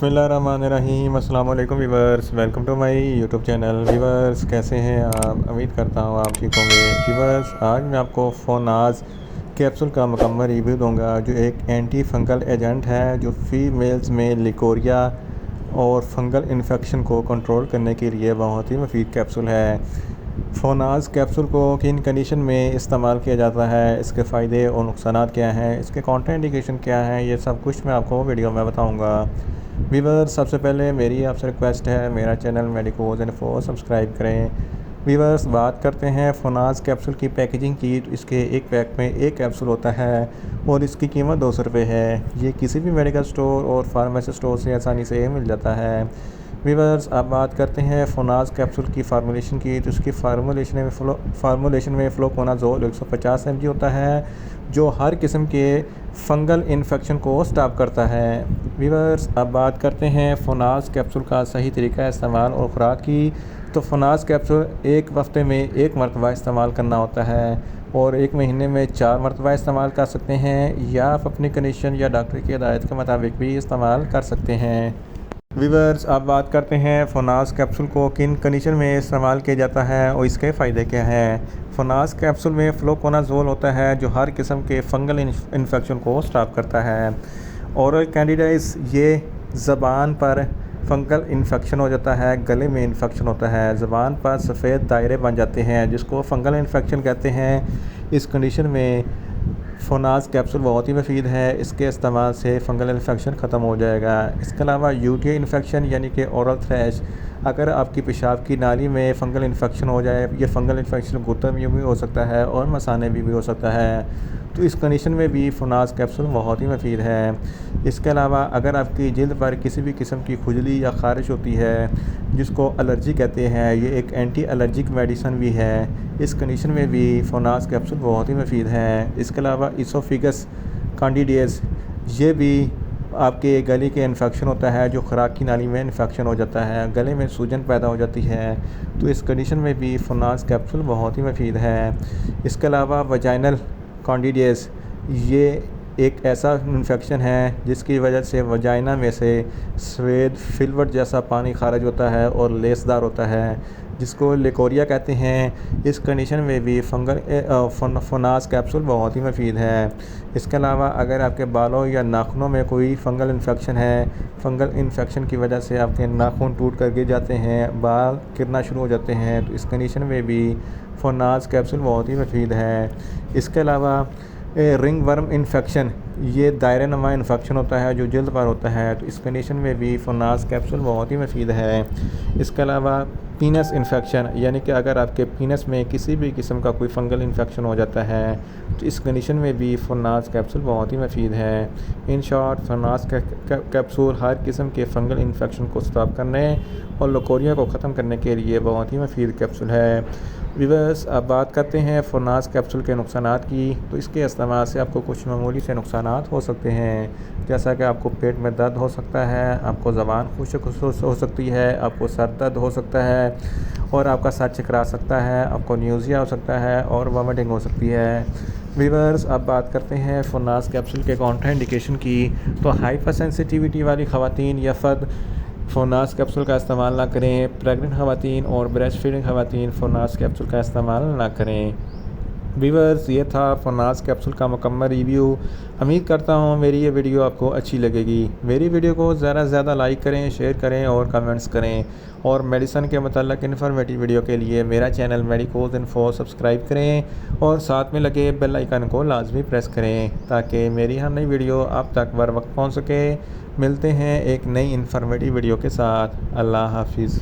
बिस्मिल्लाहिर्रहमानिर्रहीम। अस्सलाम वालेकुम viewers, welcome to my YouTube channel. Viewers कैसे हैं आप? उम्मीद करता हूँ आप ठीक होंगे। व्यूअर्स आज मैं आपको फोनाज कैप्सूल का मुकम्मल रिव्यू दूंगा, जो एक एंटी फंगल एजेंट है जो फीमेल्स में लिकोरिया और फंगल इन्फेक्शन को कंट्रोल करने के लिए बहुत ही मुफीद कैप्सूल है। फोनाज कैप्सूल को किन कंडीशन में इस्तेमाल किया जाता है, इसके फ़ायदे और नुकसानात क्या हैं, इसके काउंटर इंडिकेशन क्या हैं, ये सब कुछ मैं आपको वीडियो में बताऊंगा। व्यूअर्स सबसे पहले मेरी आपसे रिक्वेस्ट है, मेरा चैनल मेडिकोज इन्फो सब्सक्राइब करें। व्यूअर्स बात करते हैं फोनाज कैप्सूल की पैकेजिंग की, तो इसके एक पैक में एक कैप्सूल होता है और इसकी कीमत 200 रुपये है। ये किसी भी मेडिकल स्टोर और फार्मेसी स्टोर से आसानी से मिल जाता है। व्यूअर्स अब बात करते हैं फोनाज कैप्सूल की फार्मूलेशन की, तो इसकी फार्मूलेशन में फ्लोकोनाजोल 150 mg होता है, जो हर किस्म के फंगल इन्फेक्शन को स्टॉप करता है। व्यूअर्स अब बात करते हैं फोनाज कैप्सूल का सही तरीका इस्तेमाल और ख़ुराक की, तो फोनाज कैप्सूल एक हफ्ते में एक मरतबा इस्तेमाल करना होता है और एक महीने में 4 मरतबा इस्तेमाल कर सकते हैं, या आप अपनी कंडीशन या डॉक्टर की हिदायत के मुताबिक भी इस्तेमाल कर सकते हैं। व्यूअर्स अब बात करते हैं फोनाज कैप्सूल को किन कंडीशन में इस्तेमाल किया जाता है और इसके फ़ायदे क्या हैं। फोनाज कैप्सूल में फ्लोकोनाजोल होता है, जो हर किस्म के फंगल इन्फेक्शन को स्टॉप करता है। ओरल कैंडिडाइस, ये ज़बान पर फंगल इन्फेक्शन हो जाता है, गले में इन्फेक्शन होता है, ज़बान पर सफ़ेद दायरे बन जाते हैं जिसको फंगल इन्फेक्शन कहते हैं। इस कंडीशन में फोनाज कैप्सूल बहुत ही मुफीद है, इसके इस्तेमाल से फंगल इन्फेक्शन ख़त्म हो जाएगा। इसके अलावा यूटीआई इन्फेक्शन यानी कि ओरल थ्रैश, अगर आपकी पेशाब की नाली में फंगल इन्फेक्शन हो जाए, ये फंगल इन्फेक्शन गुर्दे में भी हो सकता है और मसाने भी हो सकता है, तो इस कंडीशन में भी फोनाज कैप्सूल बहुत ही मुफीद है। इसके अलावा अगर आपकी जल्द पर किसी भी किस्म की खुजली या ख़ारिश होती है, जिसको एलर्जी कहते हैं, ये एक एंटी एलर्जिक मेडिसन भी है, इस कंडीशन में भी फोनाज कैप्सूल बहुत ही मुफीद है। इसके अलावा इसोफिगस कैंडिडियस, ये भी आपके गले के इन्फेक्शन होता है, जो खुराक की नाली में इन्फेक्शन हो जाता है, गले में सूजन पैदा हो जाती है, तो इस कंडीशन में भी फोनाज कैप्सूल बहुत ही मुफीद है। इसके अलावा वजाइनल कैंडिडियस, ये एक ऐसा इन्फेक्शन है जिसकी वजह से वजाइना में से सफ़ेद फिलवट जैसा पानी खारिज होता है और लेसदार होता है, जिसको लिकोरिया कहते हैं। इस कंडीशन में भी फोनाज कैप्सूल बहुत ही मुफीद है। इसके अलावा अगर आपके बालों या नाखूनों में कोई फंगल इन्फेक्शन है, फंगल इन्फेक्शन की वजह से आपके नाखून टूट कर गिर जाते हैं, बाल गिरना शुरू हो जाते हैं, तो इस कंडीशन में भी फोनाज कैप्सूल बहुत ही मुफीद है। इसके अलावा रिंग वर्म इन्फेक्शन, ये दायरे नुमा इन्फेक्शन होता है जो जल्द पर होता है, तो इस कंडीशन में भी फोनाज कैप्सूल बहुत ही मुफीद है। इसके अलावा पीनस इन्फेक्शन, यानी कि अगर आपके पीनस में किसी भी किस्म का कोई फंगल इन्फेक्शन हो जाता है, तो इस कंडीशन में भी फोनाज कैप्सूल बहुत ही मुफीद है। इन शॉर्ट फोनाज कैप्सूल हर किस्म के फंगल इन्फेक्शन को स्टॉप करने और लिकोरिया को ख़त्म करने के लिए बहुत ही मुफीद कैप्सूल है। व्यूअर्स अब बात करते हैं फोनाज कैप्सूल के नुकसानात की, तो इसके इस्तेमाल से आपको कुछ मामूली से नुकसानात हो सकते हैं, जैसा कि आपको पेट में दर्द हो सकता है, आपको ज़बान खुश्क हो सकती है, आपको सर दर्द हो सकता है और आपका सर चकरा सकता है, आपको न्यूज़िया हो सकता है और वॉमिटिंग हो सकती है। व्यूअर्स अब बात करते हैं फोनाज कैप्सूल के काउंटर इंडिकेशन की, तो हाइपर सेंसिटिविटी वाली ख़वातीन या फ़र्द फोनाज कैप्सूल का इस्तेमाल ना करें। प्रेग्नेंट ख़वातीन और ब्रेस्ट फीडिंग ख़वातीन फोनाज कैप्सूल का इस्तेमाल ना करें। व्यूअर्स ये था फोनाज कैप्सूल का मुकम्मल रिव्यू। उम्मीद करता हूँ मेरी ये वीडियो आपको अच्छी लगेगी। मेरी वीडियो को ज़्यादा से ज़्यादा लाइक करें, शेयर करें और कमेंट्स करें, और मेडिसिन के मतलब इन्फॉर्मेटिव वीडियो के लिए मेरा चैनल मेडिकोज इन्फो सब्सक्राइब करें और साथ में लगे बेल आइकन को लाजमी प्रेस करें, ताकि मेरी हर नई वीडियो आप तक बर वक्त पहुँच सके। मिलते हैं एक नई इन्फॉर्मेटिव वीडियो के साथ। अल्लाह हाफिज़।